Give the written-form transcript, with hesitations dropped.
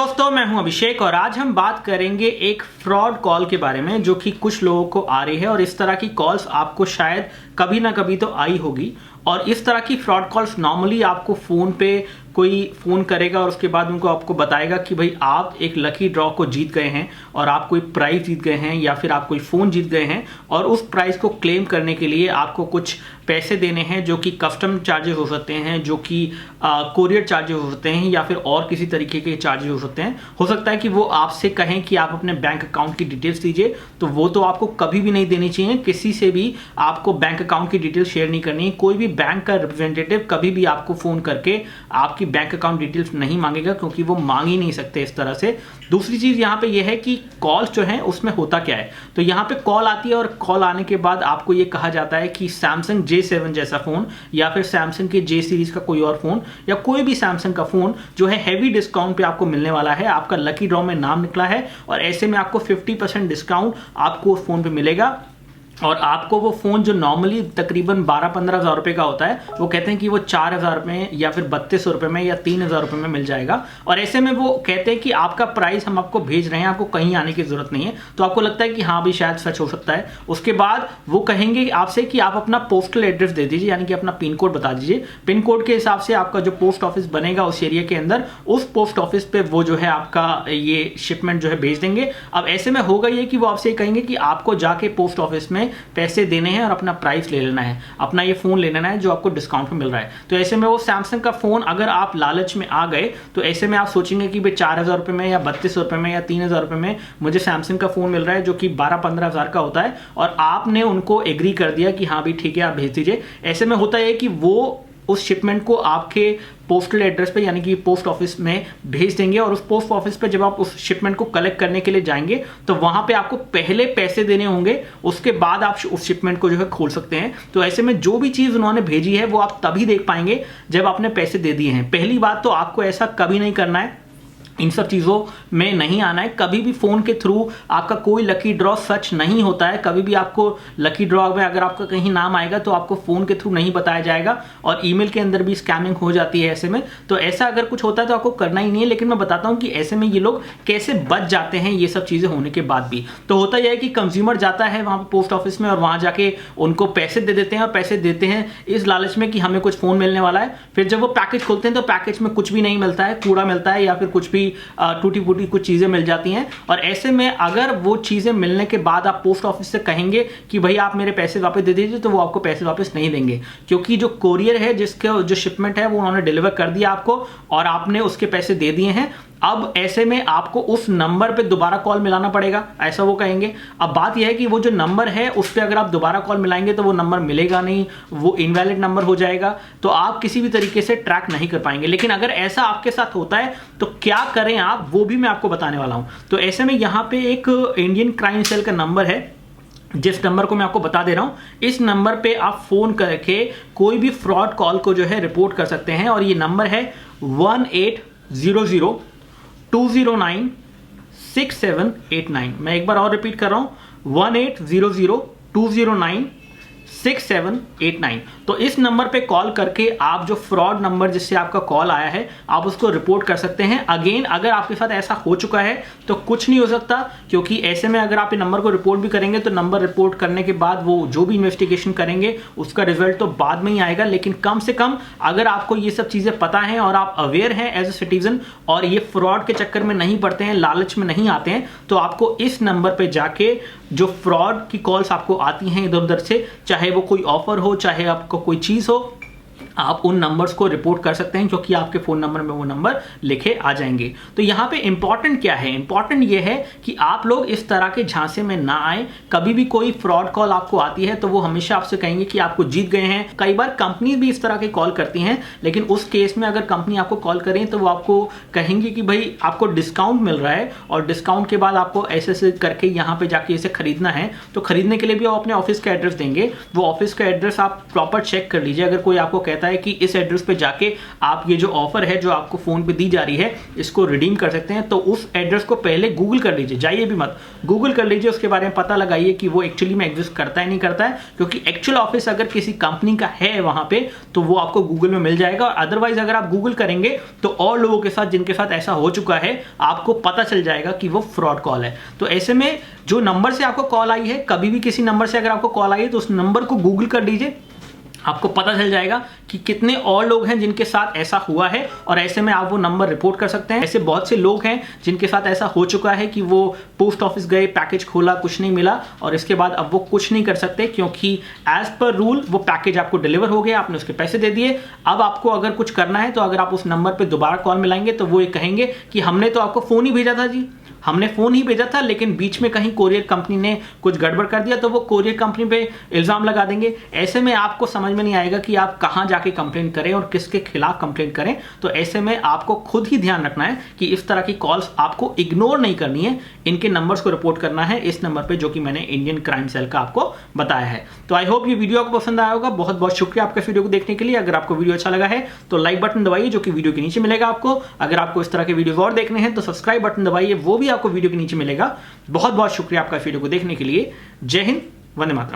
दोस्तों, मैं हूं अभिषेक और आज हम बात करेंगे एक फ्रॉड कॉल के बारे में जो कि कुछ लोगों को आ रही है और इस तरह की कॉल्स आपको शायद कभी ना कभी तो आई होगी। और इस तरह की फ्रॉड कॉल्स नॉर्मली आपको फ़ोन पे कोई फ़ोन करेगा और उसके बाद उनको आपको बताएगा कि भाई आप एक लकी ड्रॉ को जीत गए हैं और आप कोई प्राइज़ जीत गए हैं या फिर आप कोई फ़ोन जीत गए हैं और उस प्राइज़ को क्लेम करने के लिए आपको कुछ पैसे देने हैं जो कि कस्टम चार्जेस हो सकते हैं, जो कि कोरियर चार्जेस हो सकते हैं या फिर और किसी तरीके के चार्जेस हो सकते हैं। हो सकता है कि वो आपसे कहें कि आप अपने बैंक अकाउंट की डिटेल्स दीजिए, तो वो तो आपको कभी भी नहीं देनी चाहिए। किसी से भी आपको बैंक अकाउंट की डिटेल्स शेयर नहीं करनी है। कोई भी बैंक का रिप्रेजेंटेटिव कभी भी आपको फ़ोन करके आपकी बैंक अकाउंट डिटेल्स नहीं मांगेगा, क्योंकि वो मांग ही नहीं सकते इस तरह से। दूसरी चीज़ यहाँ पे ये है कि कॉल्स जो है उसमें होता क्या है, तो यहाँ पे कॉल आती है और कॉल आने के बाद आपको ये कहा जाता है कि सैमसंग J7 जैसा फ़ोन या फिर सैमसंग के J सीरीज़ का कोई और फ़ोन या कोई भी सैमसंग का फ़ोन जो है हैवी डिस्काउंट पे आपको मिलने वाला है। आपका लकी ड्रॉ में नाम निकला है और ऐसे में आपको 50% डिस्काउंट आपको उस फ़ोन पे मिलेगा। और आपको वो फ़ोन जो नॉर्मली तकरीबन 12-15 हज़ार रुपये का होता है, वो कहते हैं कि वो 4,000 में या फिर 3200 रुपये में या 3,000 रुपये में मिल जाएगा। और ऐसे में वो कहते हैं कि आपका प्राइस हम आपको भेज रहे हैं, आपको कहीं आने की ज़रूरत नहीं है। तो आपको लगता है कि हाँ भी शायद सच हो सकता है। उसके बाद वो कहेंगे आपसे कि आप अपना पोस्टल एड्रेस दे दीजिए, यानी कि अपना पिन कोड बता दीजिए। पिन कोड के हिसाब से आपका जो पोस्ट ऑफिस बनेगा उस एरिया के अंदर, उस पोस्ट ऑफिस पे वो जो है आपका ये शिपमेंट जो है भेज देंगे। अब ऐसे में होगा ये कि वो आपसे कहेंगे कि आपको जाके पोस्ट ऑफिस में पैसे देने हैं और अपना प्राइस ले लेना है, अपना ये फ़ोन ले लेना है जो आपको डिस्काउंट में मिल रहा है। तो ऐसे में वो सैमसंग का फ़ोन अगर आप लालच में आ गए तो ऐसे में आप सोचेंगे कि भाई 4,000 रुपये में या 3200 रुपये में या 3,000 रुपये में मुझे सैमसंग का फ़ोन मिल रहा है जो कि 12-15 हज़ार का होता है, और आपने उनको एग्री कर दिया कि हाँ भी ठीक है आप भेज दीजिए। ऐसे में होता है कि वो उस शिपमेंट को आपके पोस्टल एड्रेस पे यानी कि पोस्ट ऑफिस में भेज देंगे और उस पोस्ट ऑफिस पे जब आप उस शिपमेंट को कलेक्ट करने के लिए जाएंगे तो वहां पे आपको पहले पैसे देने होंगे, उसके बाद आप उस शिपमेंट को जो है खोल सकते हैं। तो ऐसे में जो भी चीज़ उन्होंने भेजी है वो आप तभी देख पाएंगे जब आपने पैसे दे दिए हैं। पहली बात तो आपको ऐसा कभी नहीं करना है, इन सब चीज़ों में नहीं आना है। कभी भी फ़ोन के थ्रू आपका कोई लकी ड्रॉ सच नहीं होता है। कभी भी आपको लकी ड्रॉ में अगर आपका कहीं नाम आएगा तो आपको फ़ोन के थ्रू नहीं बताया जाएगा, और ईमेल के अंदर भी स्कैमिंग हो जाती है ऐसे में। तो ऐसा अगर कुछ होता है तो आपको करना ही नहीं है। लेकिन मैं बताता हूँ कि ऐसे में ये लोग कैसे बच जाते हैं ये सब चीज़ें होने के बाद भी। तो होता यह है कि कंज्यूमर जाता है वहाँ पोस्ट ऑफिस में और वहाँ जाके उनको पैसे दे देते हैं, और पैसे देते हैं इस लालच में कि हमें कुछ फ़ोन मिलने वाला है। फिर जब वो पैकेज खोलते हैं तो पैकेज में कुछ भी नहीं मिलता है, कूड़ा मिलता है या फिर कुछ भी टूटी फूटी कुछ चीज़ें मिल जाती हैं। और ऐसे में अगर वो चीज़ें मिलने के बाद आप पोस्ट ऑफिस से कहेंगे कि भाई आप मेरे पैसे वापस दे दीजिए, तो वो आपको पैसे वापस नहीं देंगे, क्योंकि जो कोरियर है जिसके जो शिपमेंट है वो उन्होंने डिलीवर कर दिया आपको और आपने उसके पैसे दे दिए हैं। अब ऐसे में आपको उस नंबर पे दोबारा कॉल मिलाना पड़ेगा, ऐसा वो कहेंगे। अब बात यह है कि वो जो नंबर है उस पर अगर आप दोबारा कॉल मिलाएंगे तो वो नंबर मिलेगा नहीं, वो इनवैलिड नंबर हो जाएगा, तो आप किसी भी तरीके से ट्रैक नहीं कर पाएंगे। लेकिन अगर ऐसा आपके साथ होता है तो क्या करें आप, वो भी मैं आपको बताने वाला हूं। तो ऐसे में यहाँ पे एक इंडियन क्राइम सेल का नंबर है, जिस नंबर को मैं आपको बता दे रहा हूं। इस नंबर पे आप फोन करके कोई भी फ्रॉड कॉल को जो है रिपोर्ट कर सकते हैं, और ये नंबर है 1800-209-6789। मैं एक बार और रिपीट कर रहा हूं, 1800-209-6789। तो इस नंबर पे कॉल करके आप जो फ्रॉड नंबर जिससे आपका कॉल आया है आप उसको रिपोर्ट कर सकते हैं। अगेन अगर आपके साथ ऐसा हो चुका है तो कुछ नहीं हो सकता, क्योंकि ऐसे में अगर आप ये नंबर को रिपोर्ट भी करेंगे तो नंबर रिपोर्ट करने के बाद वो जो भी इन्वेस्टिगेशन करेंगे उसका रिजल्ट तो बाद में ही आएगा। लेकिन कम से कम अगर आपको ये सब चीज़ें पता हैं और आप अवेयर हैं एज ए सिटीजन और ये फ्रॉड के चक्कर में नहीं पड़ते हैं, लालच में नहीं आते हैं, तो आपको इस नंबर पर जाके जो फ्रॉड की कॉल्स आपको आती हैं इधर उधर से, चाहे वो कोई ऑफर हो चाहे आपको कोई चीज़ हो, आप उन नंबर्स को रिपोर्ट कर सकते हैं, क्योंकि आपके फ़ोन नंबर में वो नंबर लिखे आ जाएंगे। तो यहाँ पे इंपॉर्टेंट क्या है, इंपॉर्टेंट ये है कि आप लोग इस तरह के झांसे में ना आए। कभी भी कोई फ्रॉड कॉल आपको आती है तो वो हमेशा आपसे कहेंगे कि आपको जीत गए हैं। कई बार कंपनी भी इस तरह के कॉल करती हैं, लेकिन उस केस में अगर कंपनी आपको कॉल करें तो वो आपको कहेंगे कि भाई आपको डिस्काउंट मिल रहा है और डिस्काउंट के बाद आपको ऐसे ऐसे करके यहाँ पे जाके इसे खरीदना है। तो खरीदने के लिए भी वो अपने ऑफिस का एड्रेस देंगे। वो ऑफिस का एड्रेस आप प्रॉपर चेक कर लीजिए। अगर कोई आपको कहता कहता है कि इस एड्रेस पे जाके आप ये जो ऑफर है जो आपको फोन पे दी जा रही है इसको रिडीम कर सकते हैं। तो उस एड्रेस को पहले गूगल कर लीजिए, जाइए भी मत, गूगल कर लीजिए, उसके बारे में पता लगाइए कि वो एक्चुअली में एग्जिस्ट करता है नहीं करता है, क्योंकि एक्चुअल ऑफिस अगर किसी कंपनी का है वहां पे तो वो आपको गूगल में मिल जाएगा। और अदरवाइज अगर आप गूगल करेंगे तो और लोगों के साथ जिनके साथ ऐसा हो चुका है आपको पता चल जाएगा कि वो फ्रॉड कॉल है। तो ऐसे में जो नंबर से आपको कॉल आई है, कभी भी किसी नंबर से अगर आपको कॉल आई है तो उस नंबर को गूगल कर लीजिए, आपको पता चल जाएगा कि कितने और लोग हैं जिनके साथ ऐसा हुआ है और ऐसे में आप वो नंबर रिपोर्ट कर सकते हैं। ऐसे बहुत से लोग हैं जिनके साथ ऐसा हो चुका है कि वो पोस्ट ऑफिस गए, पैकेज खोला, कुछ नहीं मिला और इसके बाद अब वो कुछ नहीं कर सकते, क्योंकि एज पर रूल वो पैकेज आपको डिलीवर हो गया, आपने उसके पैसे दे दिए। अब आपको अगर कुछ करना है तो अगर आप उस नंबर पर दोबारा कॉल मिलाएंगे तो वो ये कहेंगे कि हमने तो आपको फोन ही भेजा था जी, हमने फोन ही भेजा था, लेकिन बीच में कहीं कोरियर कंपनी ने कुछ गड़बड़ कर दिया, तो वो कोरियर कंपनी पे इल्जाम लगा देंगे। ऐसे में आपको समझ में नहीं आएगा कि आप कहां जाके कंप्लेन करें और किसके खिलाफ कंप्लेन करें। तो ऐसे में आपको खुद ही ध्यान रखना है कि इस तरह की कॉल्स आपको इग्नोर नहीं करनी है, इनके नंबर्स को रिपोर्ट करना है इस नंबर पे जो कि मैंने इंडियन क्राइम सेल का आपको बताया है। तो आई होप ये वीडियो आपको पसंद आया होगा। बहुत बहुत शुक्रिया आपका इस वीडियो को देखने के लिए। अगर आपको वीडियो अच्छा लगा है तो लाइक बटन दबाइए जो कि वीडियो के नीचे मिलेगा आपको। अगर आपको इस तरह के वीडियो और देखने हैं तो सब्सक्राइब बटन दबाइए, वो भी आपको वीडियो के नीचे मिलेगा। बहुत बहुत शुक्रिया आपका इस वीडियो को देखने के लिए। जय हिंद, वंदे मातरम।